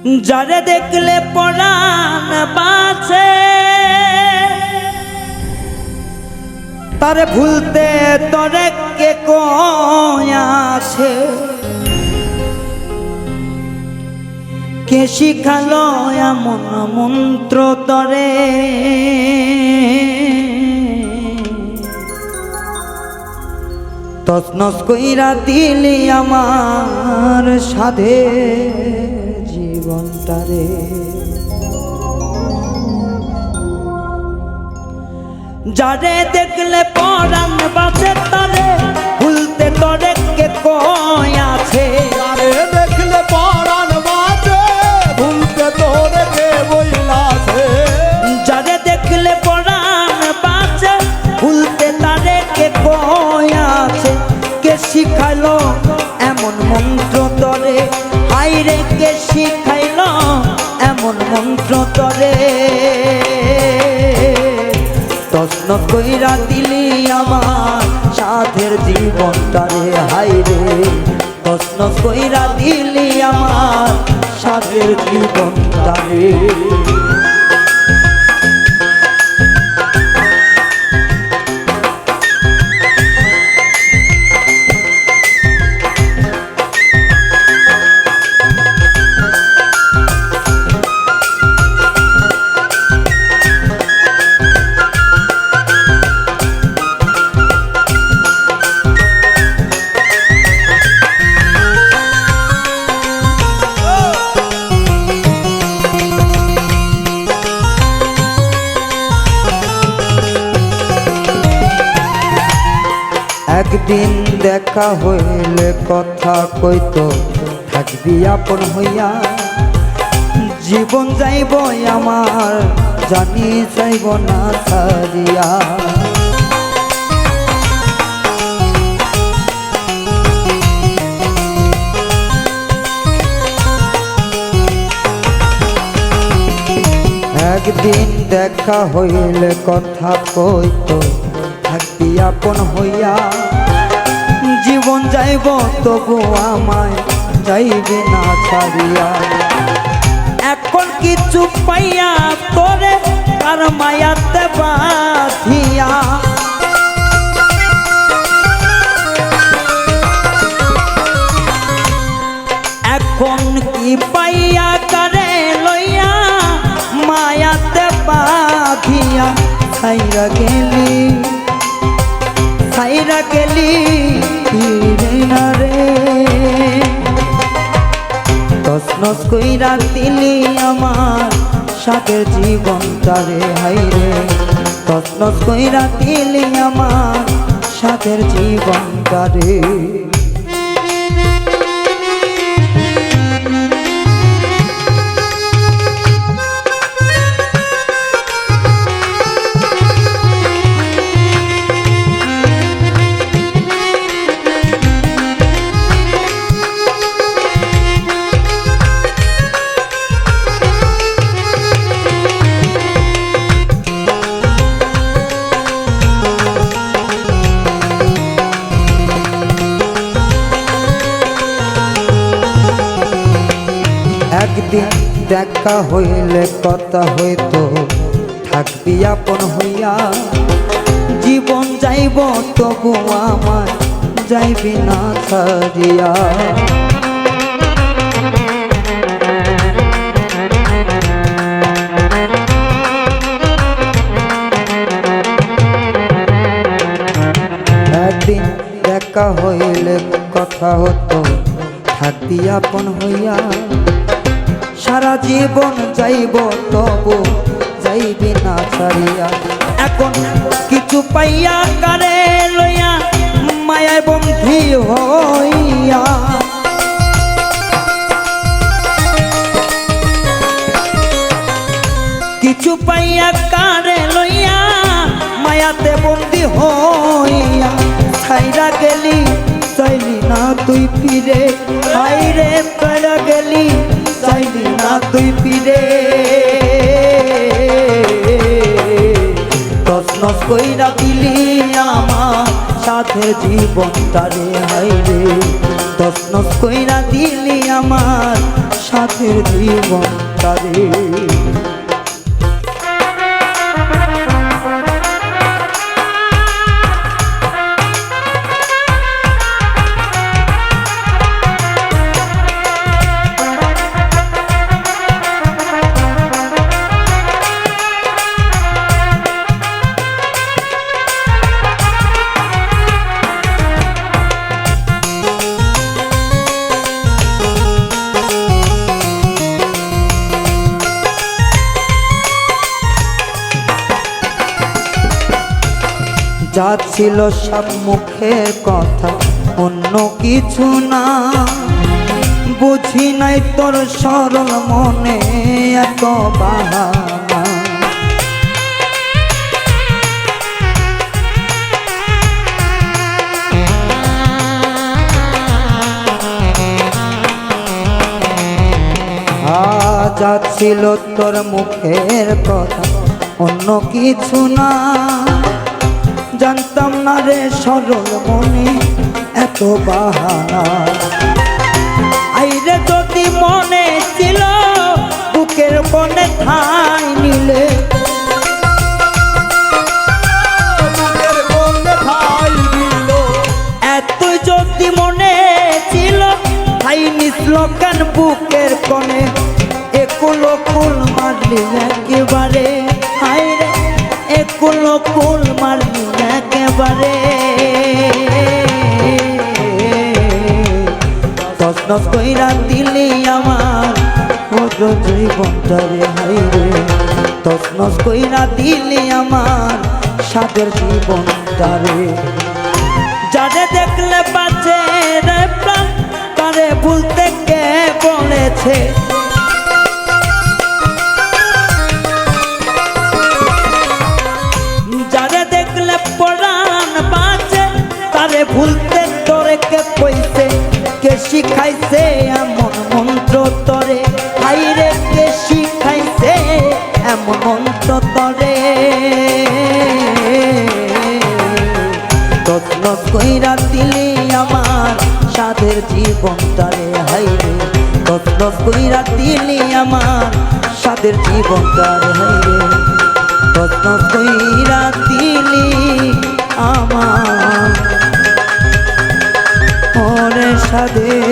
যারে দেখলে পরাণ বাঁচে তারে ভুলতে তরে কে কয়াছে কে শিখালো এমন মন্ত্র তরে তছনছ কইরা দিলি আমার সাধে জীবনটারে যারে দেখলে পরাণ বাঁচে তারে ভুলতে তরে কে কয়াছে যারে দেখলে পরাণ বাঁচে ভুলতে তোরে কে বইলাছে যারে দেখলে পরাণ বাঁচে ভুলতে তারে কে কয়াছে কে শিখাইলো এমন মন্ত্র তরে হাইরে কে শিখাইলো এমন মন্ত্র তরে তছন কইরা দিলি আমার সাধের জীবনটারে হাইরে তছন কইরা দিলি আমার সাধের জীবনটারে একদিন দেখা হইলে কথা কইতো থাকবি আপন হইয়া জীবন যাইব আমার জানি যাইব না ছাড়িয়া একদিন দেখা হইলে কথা কইতো থাকবি আপন হইয়া জীবন যাইব তবু আমায় যাইবে না ছাড়িয়া এখন কিছু পাইয়া তোরে আর মায়াতে বাঁধিয়া এখন কি পাইয়া কারে লইয়া মায়াতে বাঁধিয়া ছাইরা গেলি ফিরে না রে তছনছ কইরা দিলি আমার সাথে জীবনটারে হাইরে তছনছ কইরা দিলি আমার সাথে জীবনটারে একদিন দেখা হইলে কথা হইতো থাকবি আপন হইয়া জীবন যাইব তবু আমার যাইবি না ছাড়িয়া একদিন দেখা হইলে কথা হতো থাকবি আপন হইয়া সারা জীবন যাইব তবু যাইবি না ছাড়িয়া এখন কিছু পাইয়া কারে লইয়া মায়ায় বন্ধি হইয়া কিছু পাইয়া কারে লইয়া মায়াতে বন্ধি হইয়া ছাইরা গেলি চাইলি না তুই ফিরে হাইরে ছাইরা গেলি চাইলি না তুই ফিরে তছনছ কইরা দিলি আমার সাথে জীবনটারে হাইরে তছনছ কইরা দিলি আমার সাথে জীবনটারে যা ছিল সব মুখের কথা অন্য কিছু না বুঝি নাই তোর সরল মনে এত বাহানা যা ছিল তোর মুখের কথা অন্য কিছু না জানতাম না রে সরল মনে এত বাহানা আইরে যদি মনে ছিল বুকের বনে ঠাই নিলে বুকের কোণে ঠাই দিল এত যদি মনে ছিল ঠাই নিছিল কেন বুকের কোণে একুলো কুল মারলি একেবারে আইরে একুলো কুল মারলি একেবারে তছনছ কইরা দিলি আমার পুরো জীবনটারে হাইরে তছনছ কইরা দিলি আমার সাদের জীবনটারে যারে দেখলে বাঁচে রে প্রাণ তারে ভুলতে কে বলেছে ভুলতে তোরে কে কইছে কে শিখাইছে এমন মন্ত্র তরে হাইরে কে শিখাইছে এমন মন্ত্র তরে তছনছ কইরা দিলি আমার সাধের জীবনটারে হাইরে তছনছ কইরা দিলি আমার সাধের জীবনটারে হাইরে তছনছ কইরা দিলি আমার সাধে